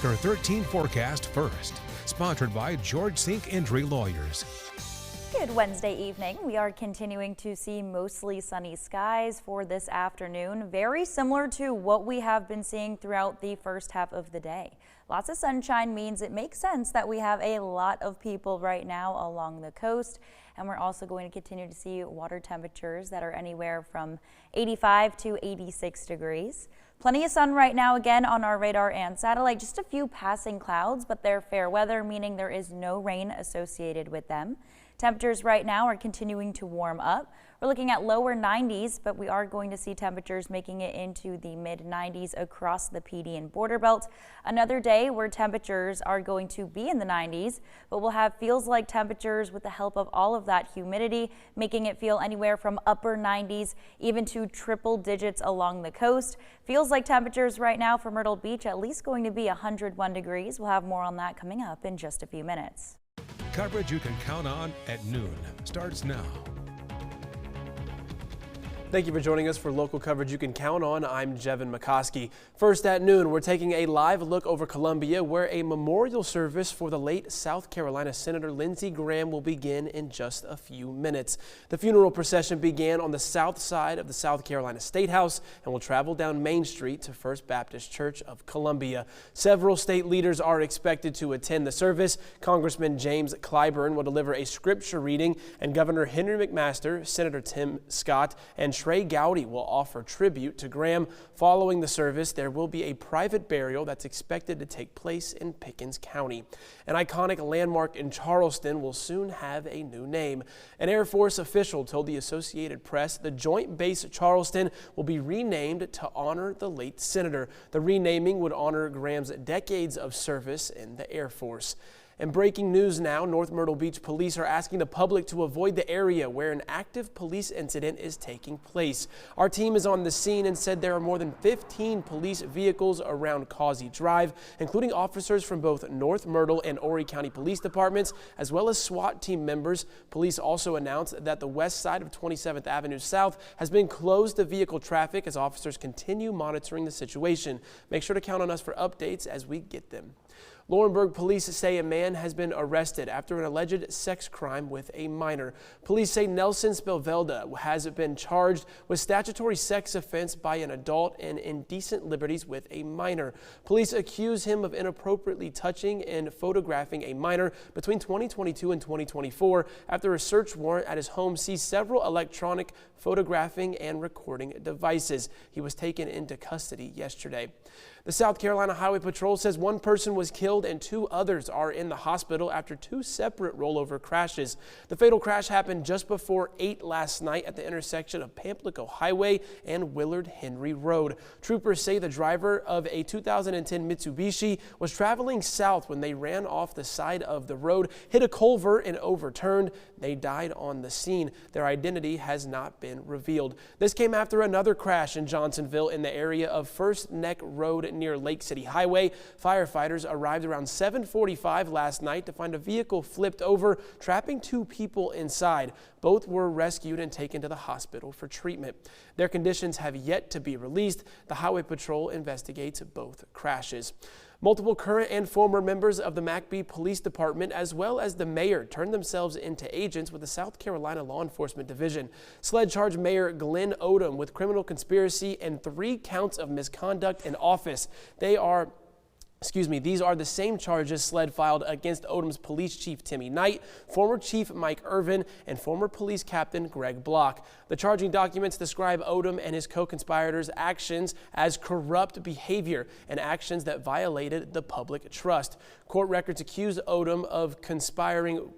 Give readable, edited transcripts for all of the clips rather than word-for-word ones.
News 13 forecast first. Sponsored by George Sink Injury Lawyers. Good Wednesday evening. We are continuing to see mostly sunny skies for this afternoon, very similar to what we have been seeing throughout the first half of the day. Lots of sunshine means it makes sense that we have a lot of people right now along the coast, and we're also going to continue to see water temperatures that are anywhere from 85 to 86 degrees. Plenty of sun right now again on our radar and satellite, just a few passing clouds, but they're fair weather, meaning there is no rain associated with them. Temperatures right now are continuing to warm up. We're looking at lower 90s, but we are going to see temperatures making it into the mid 90s across the PD and border belt. Another day where temperatures are going to be in the 90s, but we'll have feels like temperatures with the help of all of that humidity, making it feel anywhere from upper 90s even to triple digits along the coast. Feels like temperatures right now for Myrtle Beach at least going to be 101 degrees. We'll have more on that coming up in just a few minutes. Coverage you can count on at noon starts now. Thank you for joining us for local coverage you can count on. I'm Jevin McCoskey. First at noon, we're taking a live look over Columbia, where a memorial service for the late South Carolina Senator Lindsey Graham will begin in just a few minutes. The funeral procession began on the south side of the South Carolina State House and will travel down Main Street to First Baptist Church of Columbia. Several state leaders are expected to attend the service. Congressman James Clyburn will deliver a scripture reading, and Governor Henry McMaster, Senator Tim Scott, and Trey Gowdy will offer tribute to Graham. Following the service, there will be a private burial that's expected to take place in Pickens County. An iconic landmark in Charleston will soon have a new name. An Air Force official told the Associated Press the Joint Base Charleston will be renamed to honor the late senator. The renaming would honor Graham's decades of service in the Air Force. And breaking news now, North Myrtle Beach police are asking the public to avoid the area where an active police incident is taking place. Our team is on the scene and said there are more than 15 police vehicles around Causey Drive, including officers from both North Myrtle and Horry County Police Departments, as well as SWAT team members. Police also announced that the west side of 27th Avenue South has been closed to vehicle traffic as officers continue monitoring the situation. Make sure to count on us for updates as we get them. Laurinburg police say a man has been arrested after an alleged sex crime with a minor. Police say Nelson Spelvelda has been charged with statutory sex offense by an adult and indecent liberties with a minor. Police accuse him of inappropriately touching and photographing a minor between 2022 and 2024 after a search warrant at his home sees several electronic photographing and recording devices. He was taken into custody yesterday. The South Carolina Highway Patrol says one person was killed and 2 others are in the hospital after 2 separate rollover crashes. The fatal crash happened just before 8 last night at the intersection of Pamplico Highway and Willard Henry Road. Troopers say the driver of a 2010 Mitsubishi was traveling south when they ran off the side of the road, hit a culvert, and overturned. They died on the scene. Their identity has not been revealed. This came after another crash in Johnsonville in the area of First Neck Road near Lake City Highway. Firefighters arrived around 7:45 last night to find a vehicle flipped over, trapping 2 people inside. Both were rescued and taken to the hospital for treatment. Their conditions have yet to be released. The Highway Patrol investigates both crashes. Multiple current and former members of the McBee Police Department, as well as the mayor, turned themselves into agents with the South Carolina Law Enforcement Division. SLED charged Mayor Glenn Odom with criminal conspiracy and 3 counts of misconduct in office. These are the same charges SLED filed against Odom's police chief Timmy Knight, former chief Mike Irvin, and former police captain Greg Block. The charging documents describe Odom and his co-conspirators' actions as corrupt behavior and actions that violated the public trust. Court records accuse Odom of conspiring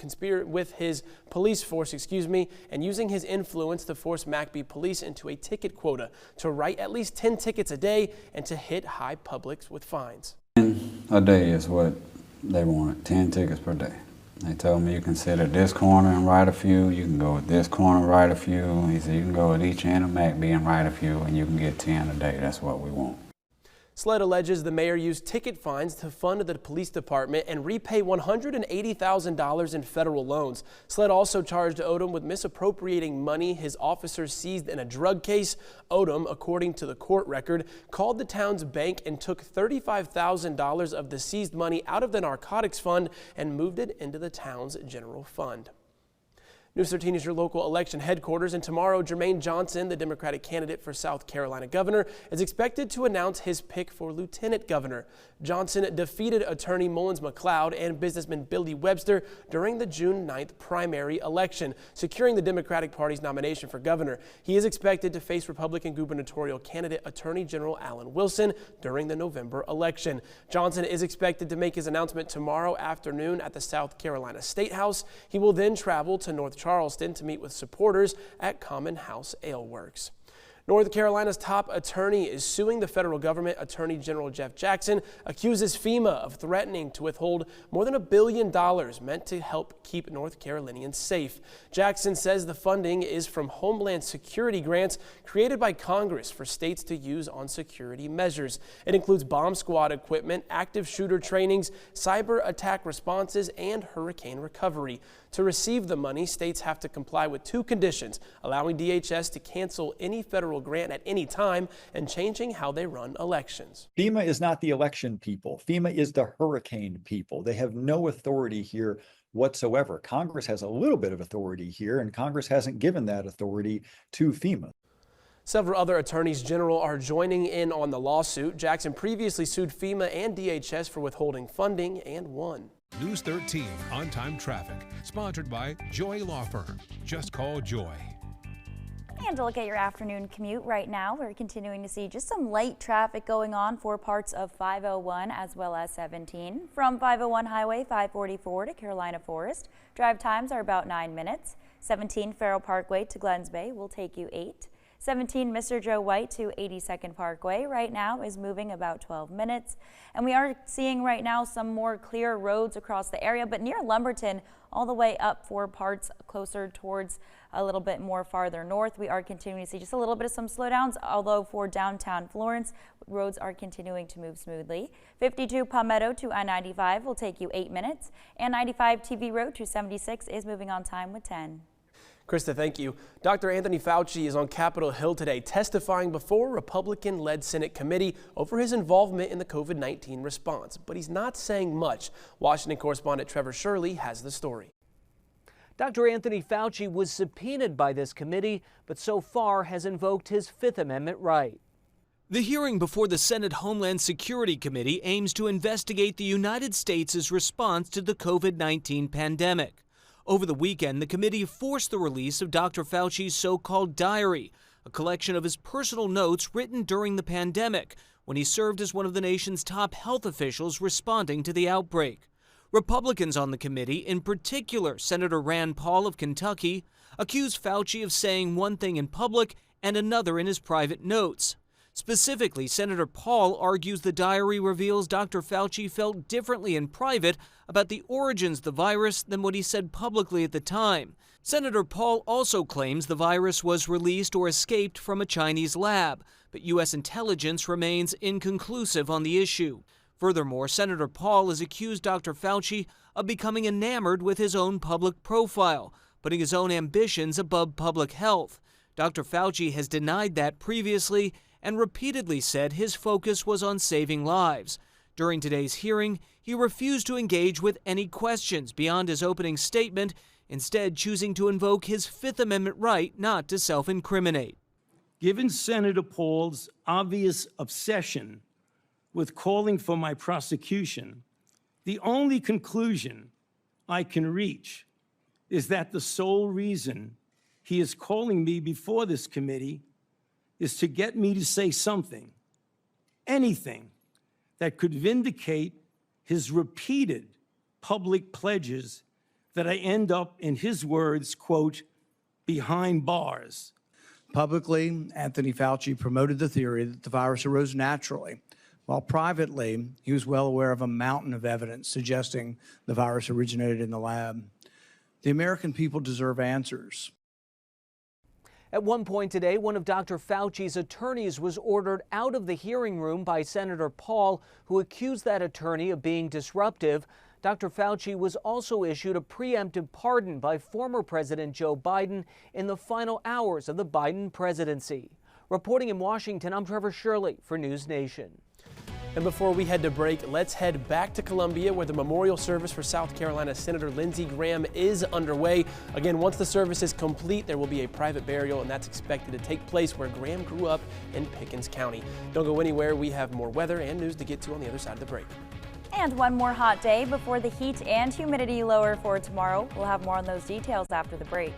with his police force, and using his influence to force McBee police into a ticket quota, to write at least 10 tickets a day and to hit high publics with fines. A day is what they wanted, 10 tickets per day. They told me you can sit at this corner and write a few, you can go at this corner and write a few. He said you can go at each end of McBee and write a few and you can get 10 a day. That's what we want. SLED alleges the mayor used ticket fines to fund the police department and repay $180,000 in federal loans. SLED also charged Odom with misappropriating money his officers seized in a drug case. Odom, according to the court record, called the town's bank and took $35,000 of the seized money out of the narcotics fund and moved it into the town's general fund. News 13 is your local election headquarters, and tomorrow Jermaine Johnson, the Democratic candidate for South Carolina governor, is expected to announce his pick for lieutenant governor. Johnson defeated attorney Mullins McLeod and businessman Billy Webster during the June 9th primary election, securing the Democratic Party's nomination for governor. He is expected to face Republican gubernatorial candidate Attorney General Alan Wilson during the November election. Johnson is expected to make his announcement tomorrow afternoon at the South Carolina State House. He will then travel to North Charleston to meet with supporters at Common House Ale Works. North Carolina's top attorney is suing the federal government. Attorney General Jeff Jackson accuses FEMA of threatening to withhold more than $1 billion meant to help keep North Carolinians safe. Jackson says the funding is from Homeland Security grants created by Congress for states to use on security measures. It includes bomb squad equipment, active shooter trainings, cyber attack responses, and hurricane recovery. To receive the money, states have to comply with two conditions: allowing DHS to cancel any federal grant at any time and changing how they run elections. FEMA is not the election people. FEMA is the hurricane people. They have no authority here whatsoever. Congress has a little bit of authority here, and Congress hasn't given that authority to FEMA. Several other attorneys general are joining in on the lawsuit. Jackson previously sued FEMA and DHS for withholding funding and won. News 13 on-time traffic, sponsored by Joy Law Firm. Just call Joy. And to look at your afternoon commute right now, we're continuing to see just some light traffic going on for parts of 501 as well as 17. From 501 Highway 544 to Carolina Forest, drive times are about 9 minutes. 17 Farrell Parkway to Glens Bay will take you 8. 17 Mr. Joe White to 82nd Parkway right now is moving about 12 minutes. And we are seeing right now some more clear roads across the area, but near Lumberton all the way up for parts closer towards a little bit more farther north, we are continuing to see just a little bit of some slowdowns, although for downtown Florence, roads are continuing to move smoothly. 52 Palmetto to I-95 will take you 8 minutes, and 95 TV Road to 76 is moving on time with 10. Krista, thank you. Dr. Anthony Fauci is on Capitol Hill today testifying before a Republican-led Senate committee over his involvement in the COVID-19 response. But he's not saying much. Washington correspondent Trevor Shirley has the story. Dr. Anthony Fauci was subpoenaed by this committee, but so far has invoked his Fifth Amendment right. The hearing before the Senate Homeland Security Committee aims to investigate the United States' response to the COVID-19 pandemic. Over the weekend, the committee forced the release of Dr. Fauci's so-called diary, a collection of his personal notes written during the pandemic when he served as one of the nation's top health officials responding to the outbreak. Republicans on the committee, in particular Senator Rand Paul of Kentucky, accused Fauci of saying one thing in public and another in his private notes. Specifically, Senator Paul argues the diary reveals Dr. Fauci felt differently in private about the origins of the virus than what he said publicly at the time. Senator Paul also claims the virus was released or escaped from a Chinese lab, but U.S. intelligence remains inconclusive on the issue. Furthermore, Senator Paul has accused Dr. Fauci of becoming enamored with his own public profile, putting his own ambitions above public health. Dr. Fauci has denied that previously and repeatedly said his focus was on saving lives. During today's hearing, he refused to engage with any questions beyond his opening statement, instead choosing to invoke his Fifth Amendment right not to self-incriminate. Given Senator Paul's obvious obsession with calling for my prosecution, the only conclusion I can reach is that the sole reason he is calling me before this committee is to get me to say something, anything, that could vindicate his repeated public pledges that I end up, in his words, quote, behind bars. Publicly, Anthony Fauci promoted the theory that the virus arose naturally, while privately, he was well aware of a mountain of evidence suggesting the virus originated in the lab. The American people deserve answers. At one point today, one of Dr. Fauci's attorneys was ordered out of the hearing room by Senator Paul, who accused that attorney of being disruptive. Dr. Fauci was also issued a preemptive pardon by former President Joe Biden in the final hours of the Biden presidency. Reporting in Washington, I'm Trevor Shirley for News Nation. And before we head to break, let's head back to Columbia, where the memorial service for South Carolina Senator Lindsey Graham is underway. Again, once the service is complete, there will be a private burial, and that's expected to take place where Graham grew up in Pickens County. Don't go anywhere. We have more weather and news to get to on the other side of the break. And one more hot day before the heat and humidity lower for tomorrow. We'll have more on those details after the break.